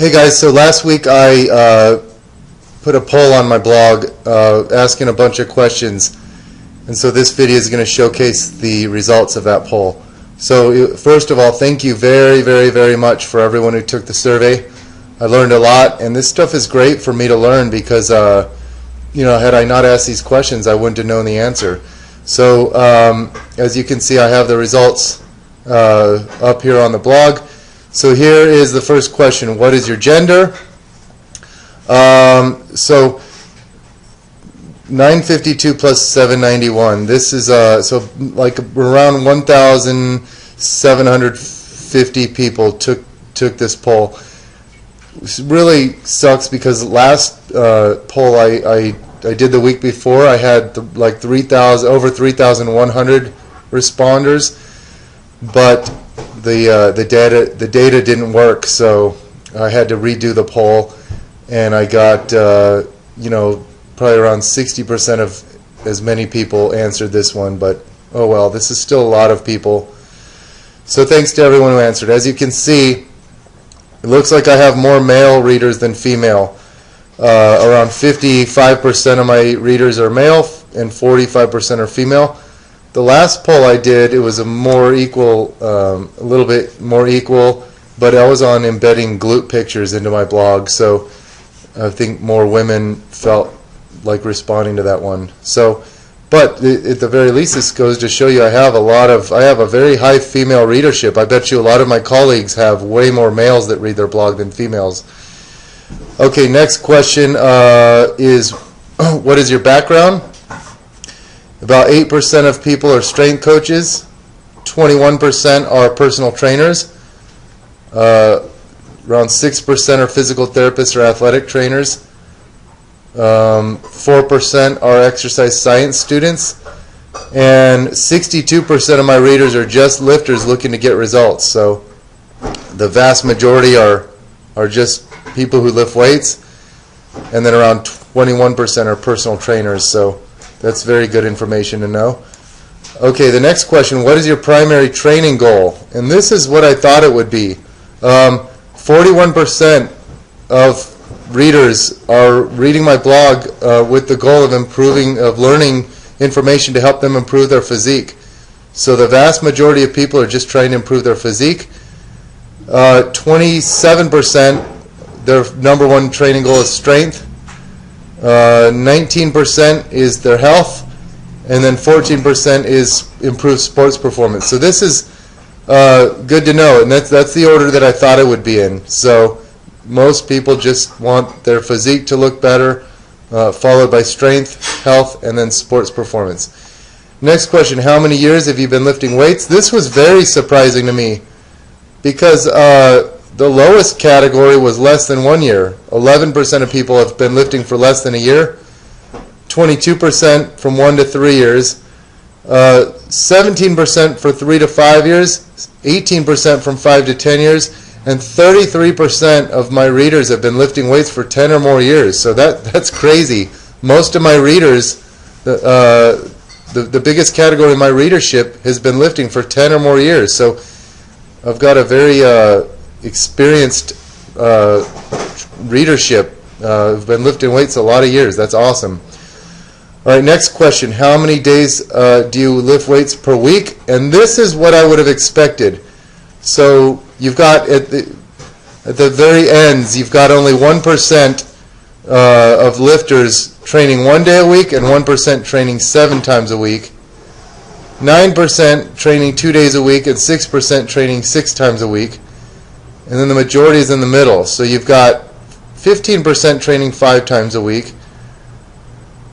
Hey guys, so last week I put a poll on my blog asking a bunch of questions, and so this video is going to showcase the results of that poll. So first of all, thank you very much for everyone who took the survey. I learned a lot, and this stuff is great for me to learn because had I not asked these questions, I wouldn't have known the answer. So as you can see, I have the results up here on the blog. So here is the first question: what is your gender? So 952 plus 791. This is so like around 1,750 people took this poll. It really sucks because last poll I did the week before, I had like over 3,100 responders, but the data didn't work, so I had to redo the poll, and I got probably around 60% of as many people answered this one. But oh well, this is still a lot of people. So thanks to everyone who answered. As you can see, it looks like I have more male readers than female. Around 55% of my readers are male and 45% are female. The last poll I did, it was a little bit more equal, but I was on embedding glute pictures into my blog, so I think more women felt like responding to that one. So, but at the very least, this goes to show you I have a very high female readership. I bet you a lot of my colleagues have way more males that read their blog than females. Okay, next question is, what is your background? About 8% of people are strength coaches, 21% are personal trainers, around 6% are physical therapists or athletic trainers, 4% are exercise science students, and 62% of my readers are just lifters looking to get results. So the vast majority are just people who lift weights, and then around 21% are personal trainers. So that's very good information to know. Okay, the next question: what is your primary training goal? And this is what I thought it would be. 41% of readers are reading my blog with the goal of learning information to help them improve their physique. So the vast majority of people are just trying to improve their physique. 27%, their number one training goal is strength. 19% is their health, and then 14% is improved sports performance. So this is good to know, and that's the order that I thought it would be in. So most people just want their physique to look better, followed by strength, health, and then sports performance. Next question: how many years have you been lifting weights? This was very surprising to me because the lowest category was less than 1 year. 11% of people have been lifting for less than a year, 22% from 1 to 3 years, 17% for 3 to 5 years, 18% from 5 to 10 years, and 33% of my readers have been lifting weights for 10 or more years. So that's crazy. Most of my readers, the biggest category of my readership has been lifting for 10 or more years. So I've got a very experienced readership. I've been lifting weights a lot of years. That's awesome. All right, next question: how many days do you lift weights per week? And this is what I would have expected. So you've got at the very ends, you've got only 1% of lifters training 1 day a week and 1% training 7 times a week. 9% training 2 days a week and 6% training 6 times a week. And then the majority is in the middle. So you've got 15% training 5 times a week,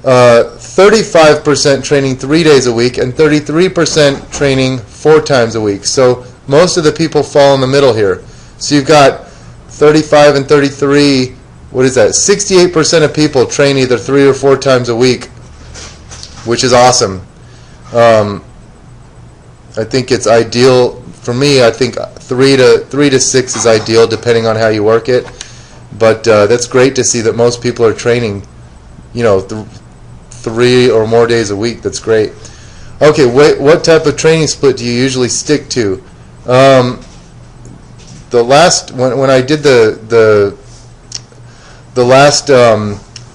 35% training 3 days a week, and 33% training 4 times a week. So most of the people fall in the middle here. So you've got 35 and 33, what is that? 68% of people train either 3 or 4 times a week, which is awesome. I think it's ideal. For me, I think 3 to 6 is ideal depending on how you work it. But that's great to see that most people are training, 3 or more days a week. That's great. Okay, what type of training split do you usually stick to? the last when I did the last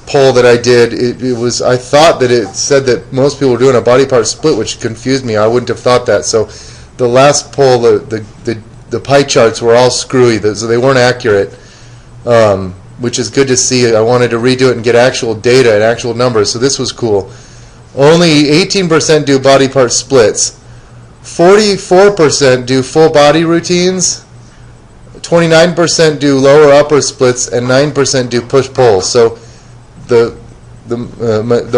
poll that I did, it was, I thought that it said that most people were doing a body part split, which confused me. I wouldn't have thought that. So the last poll, the pie charts were all screwy, so they weren't accurate, which is good to see. I wanted to redo it and get actual data and actual numbers, so this was cool. Only 18% do body part splits. 44% do full body routines. 29% do lower upper splits, and 9% do push-pull. So the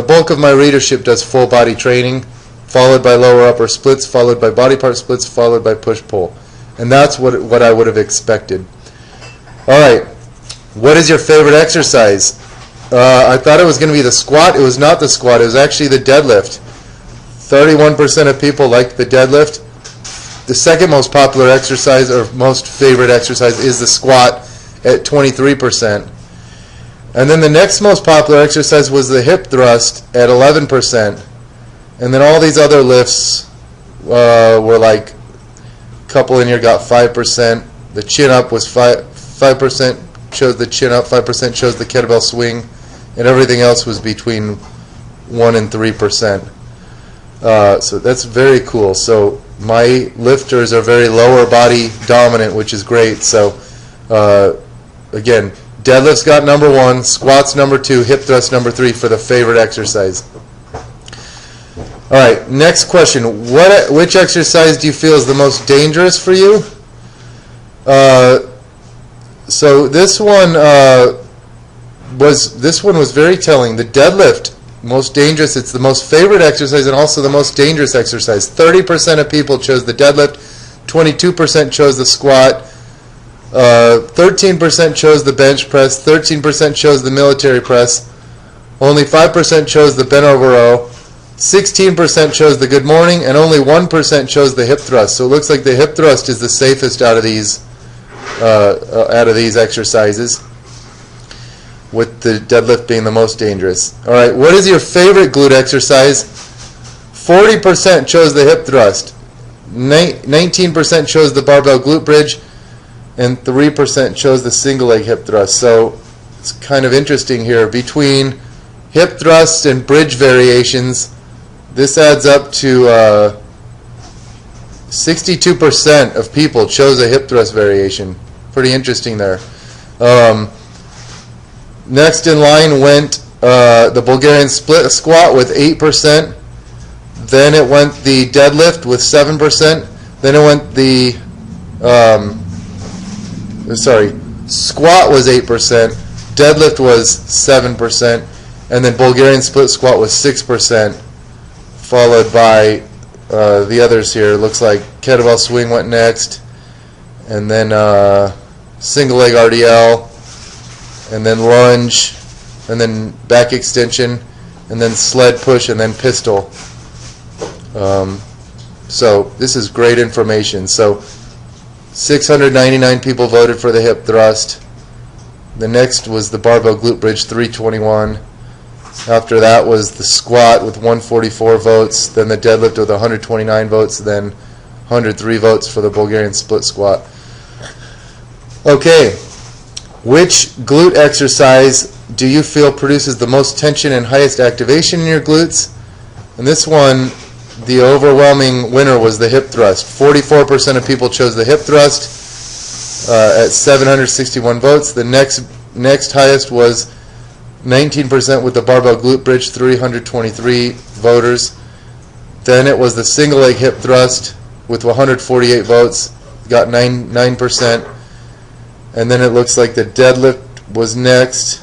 bulk of my readership does full body training, followed by lower upper splits, followed by body part splits, followed by push-pull. And that's what I would have expected. All right, what is your favorite exercise? I thought it was going to be the squat. It was not the squat. It was actually the deadlift. 31% of people like the deadlift. The second most popular exercise, or most favorite exercise, is the squat at 23%. And then the next most popular exercise was the hip thrust at 11%. And then all these other lifts were like, a couple in here got 5%. The chin up was 5% chose the chin up, 5% chose the kettlebell swing, and everything else was between 1 and 3%. So that's very cool. So my lifters are very lower body dominant, which is great. So again, deadlifts got number 1, squats number 2, hip thrust number 3 for the favorite exercise. All right, next question. Which exercise do you feel is the most dangerous for you? So this one was very telling. The deadlift, most dangerous. It's the most favorite exercise and also the most dangerous exercise. 30% of people chose the deadlift, 22% chose the squat, 13% chose the bench press, 13% chose the military press, only 5% chose the bent over row, 16% chose the good morning, and only 1% chose the hip thrust. So it looks like the hip thrust is the safest out of these exercises, with the deadlift being the most dangerous. All right, what is your favorite glute exercise? 40% chose the hip thrust, 19% chose the barbell glute bridge, and 3% chose the single leg hip thrust. So it's kind of interesting here. Between hip thrust and bridge variations, this adds up to 62% of people chose a hip thrust variation. Pretty interesting there. Next in line went the Bulgarian split squat with 8%. Then it went the deadlift with 7%. Then it went the squat was 8%, deadlift was 7%, and then Bulgarian split squat was 6%, followed by the others here. It looks like kettlebell swing went next, and then single leg RDL, and then lunge, and then back extension, and then sled push, and then pistol. So this is great information. So 699 people voted for the hip thrust. The next was the barbell glute bridge, 321. After that was the squat with 144 votes, then the deadlift with 129 votes, then 103 votes for the Bulgarian split squat. Okay, which glute exercise do you feel produces the most tension and highest activation in your glutes? And this one, the overwhelming winner was the hip thrust. 44% of people chose the hip thrust at 761 votes. The next highest was 19% with the barbell glute bridge, 323 voters. Then it was the single leg hip thrust with 148 votes, got 9%. And then it looks like the deadlift was next.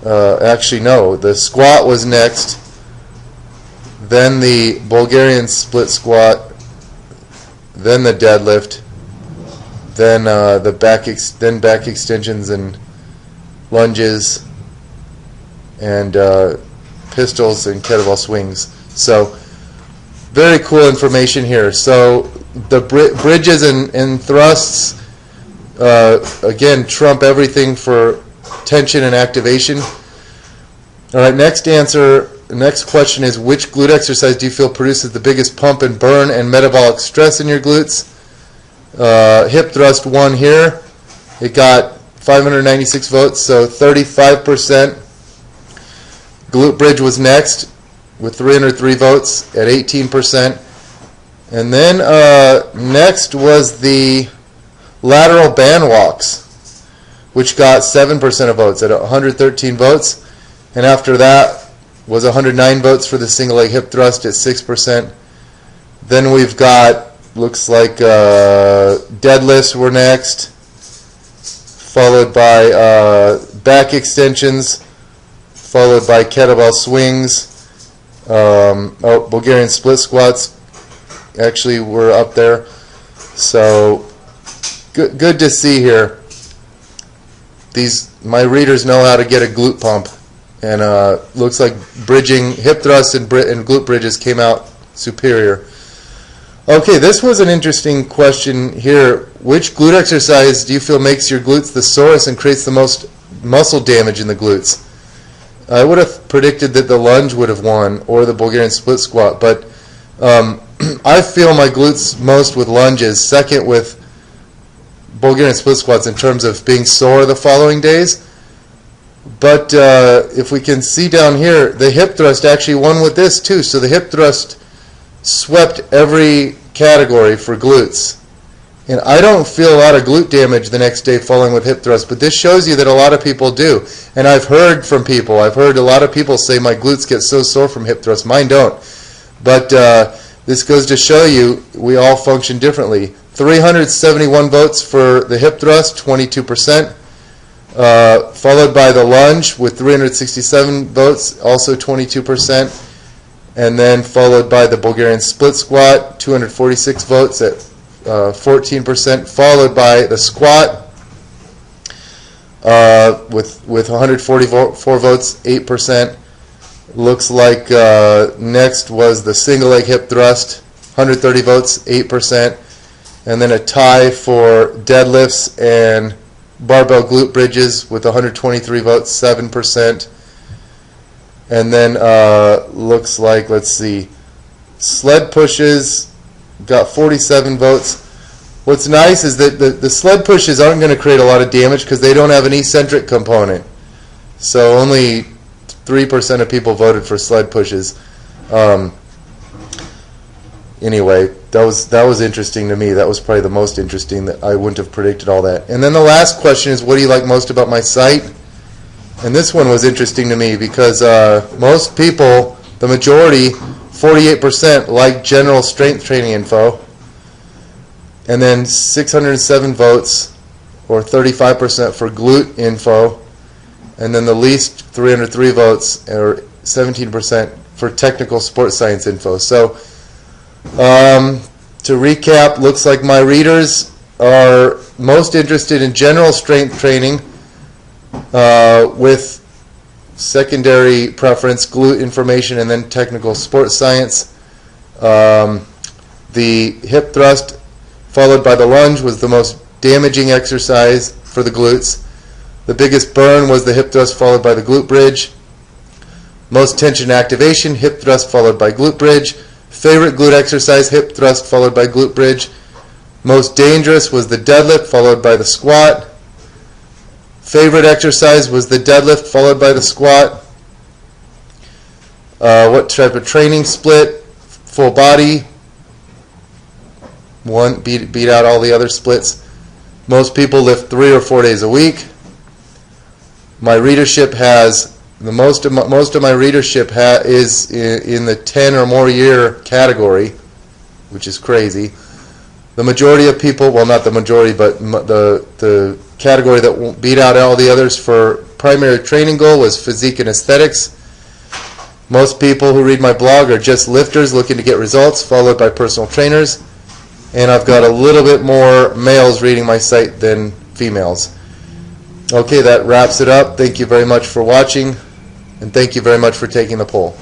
Actually, no, the squat was next. Then the Bulgarian split squat, then the deadlift, then the back extensions and lunges, and pistols and kettlebell swings. So very cool information here. So the bridges and thrusts again trump everything for tension and activation. All right, next question is, which glute exercise do you feel produces the biggest pump and burn and metabolic stress in your glutes? Hip thrust won here. It got 596 votes, so 35%. Glute bridge was next with 303 votes at 18%. And then next was the lateral band walks, which got 7% of votes at 113 votes. And after that was 109 votes for the single leg hip thrust at 6%. Then we've got, looks like deadlifts were next, followed by back extensions, followed by kettlebell swings. Bulgarian split squats actually were up there. So good to see here. My readers know how to get a glute pump, and looks like bridging hip thrusts and glute bridges came out superior. Okay, this was an interesting question here. Which glute exercise do you feel makes your glutes the sorest and creates the most muscle damage in the glutes? I would have predicted that the lunge would have won, or the Bulgarian split squat, but I feel my glutes most with lunges, second with Bulgarian split squats in terms of being sore the following days. But if we can see down here, the hip thrust actually won with this too. So the hip thrust swept every category for glutes. And I don't feel a lot of glute damage the next day following with hip thrust, but this shows you that a lot of people do. And I've heard a lot of people say my glutes get so sore from hip thrust. Mine don't. But this goes to show you we all function differently. 371 votes for the hip thrust, 22%. Followed by the lunge with 367 votes, also 22%. And then followed by the Bulgarian split squat, 246 votes at 14%, followed by the squat with 144 votes, 8%. Looks like next was the single leg hip thrust, 130 votes, 8%. And then a tie for deadlifts and barbell glute bridges with 123 votes, 7%. And then looks like, let's see, sled pushes got 47 votes. What's nice is that the sled pushes aren't going to create a lot of damage because they don't have an eccentric component. So only 3% of people voted for sled pushes. Anyway, that was interesting to me. That was probably the most interesting. That I wouldn't have predicted all that. And then the last question is, what do you like most about my site? And this one was interesting to me because most people, the majority, 48%, like general strength training info. And then 607 votes, or 35%, for glute info. And then the least, 303 votes, or 17%, for technical sports science info. So to recap, looks like my readers are most interested in general strength training with secondary preference, glute information, and then technical sports science. The hip thrust followed by the lunge was the most damaging exercise for the glutes. The biggest burn was the hip thrust followed by the glute bridge. Most tension activation, hip thrust followed by glute bridge. Favorite glute exercise, hip thrust followed by glute bridge. Most dangerous was the deadlift followed by the squat. Favorite exercise was the deadlift followed by the squat. What type of training split? Full body. One beat out all the other splits. Most people lift 3 or 4 days a week. My readership has most of my readership is in the 10 or more year category, which is crazy. The majority of people, well, not the majority, but the category that beat out all the others for primary training goal was physique and aesthetics. Most people who read my blog are just lifters looking to get results, followed by personal trainers. And I've got a little bit more males reading my site than females. Okay, that wraps it up. Thank you very much for watching, and thank you very much for taking the poll.